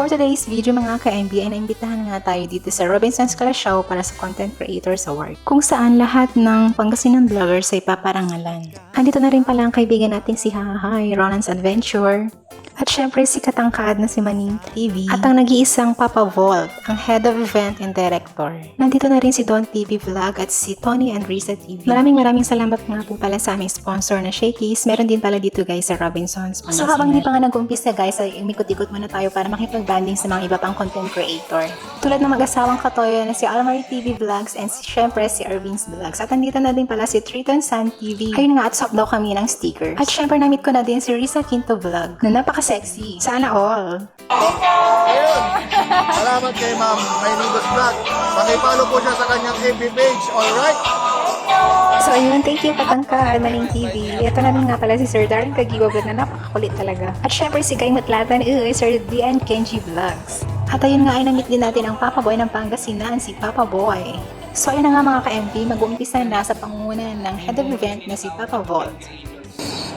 For today's video mga ka-MB ay naimbitahan nga tayo dito sa Robinson's Show para sa Content Creators Award, kung saan lahat ng Pangasinan vloggers ay paparangalan. Andito na rin pala ang kaibigan natin si Hahay, Ronan's Adventure, at syempre si katangkad na si Maning TV, at ang nag-iisang Papa Volt, ang Head of Event and Director. Nandito na rin si Don TV Vlog at si Tony and Risa TV. Maraming salamat nga po pala sa aming sponsor na Shakey's. Meron din pala dito guys sa Robinson's. So habang di pa nga nag-umpisa guys, ay umikot-ikot muna tayo para makipag-banding sa mga iba pang content creator. Tulad ng mag-asawang katoyo na si Almari TV Vlogs and syempre si Irvin's Vlogs. At nandito na din pala si Triton Sun TV. Ayun nga, at swap daw kami ng stickers. At syempre namit ko na din si Risa Quinto Vlog na napaka-sexy. Sana all! Ayun. Salamat kay Ma'am Maynigos Vlog. Pakipalo po siya sa kanyang FB page. Alright? So ayun, thank you katangkad, Maning TV. Ito na rin nga pala si Sir Darren Kagiwa Vlog na napakakulit talaga. At syempre si Kay Matlatan, Sir Dian Kenji Vlogs. At ayun nga ay namit din natin ang Papa Boy ng Pangasinan, si Papa Boy. So ayun na nga mga ka-MP, mag-uumpisa na sa pangunan ng Head of Event na si Papa Volt.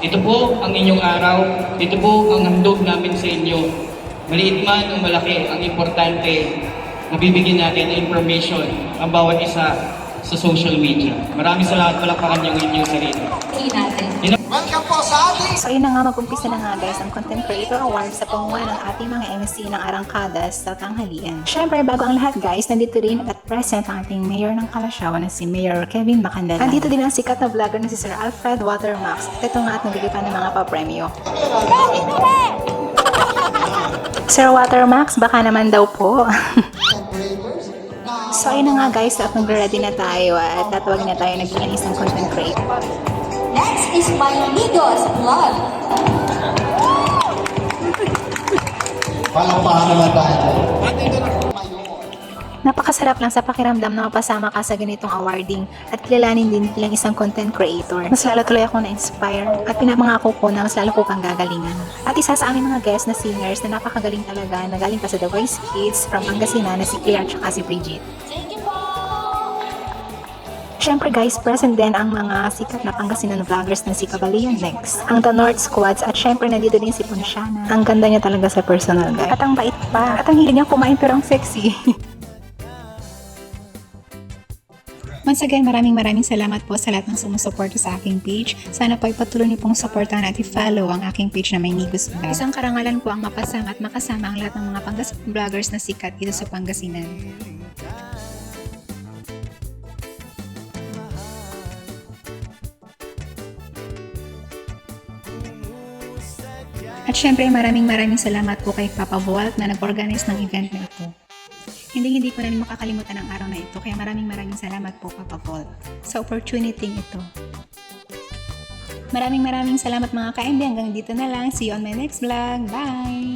Ito po ang inyong araw, ito po ang handog namin sa inyo. Maliit man o malaki, ang importante na bibigyan natin ng information ang bawat isa sa social media. Maraming salamat pala pa kanyang inyong sarili. Welcome po sa ating So ayun na nga, mag-umpisa na nga guys ang Content Creator Awards sa pangunan ng ating mga MC ng Arangkadas sa tanghalian. Syempre, bago ang lahat guys, nandito rin at present ang ating Mayor ng Kalasyaw na si Mayor Kevin Macandalan. Nandito din ang sikat na vlogger na si Sir Alfred Watermax. At ito nga at nagbigay pa ng mga papremyo. Sir Watermax, baka naman daw po. So ayun na nga guys, at nag-ready na tayo at tatawagin na tayo naging isang content creator. Next is Maynigos Vlog. Palakpakan naman tayo. Napakasarap lang sa pakiramdam na mapasama ka sa ganitong awarding at kilalanin din bilang isang content creator. Mas lalo tuloy ako na-inspire at pinapangako ko na mas lalo ko kang gagalingan. At isa sa aming mga guest na singers na napakagaling talaga na galing pa sa The Voice Kids from Pangasinan na si Claire at si Bridget. Siyempre guys, present din ang mga sikat na Pangasinan vloggers na si Kabalian Next, ang The North Squads, at syempre nandito din si Ponsiana. Ang ganda niya talaga sa personal guys. At ang bait pa. At ang hilig niya kumain pero ang sexy. Once again, maraming salamat po sa lahat ng sumusuporta sa aking page. Sana po ay patuloy niyo pong supportahan at i-follow ang aking page na Maynigos Vlog. Isang karangalan po ang mapasama at makasama ang lahat ng mga Pangasinan vloggers na sikat dito sa Pangasinan. At syempre, maraming salamat po kay Papa Volt na nag-organize ng event na ito. Hindi ko na rin makakalimutan ang araw na ito, kaya maraming salamat po Papa Volt sa opportunity ito. Maraming salamat mga ka-MB. Hanggang dito na lang. See you on my next vlog. Bye!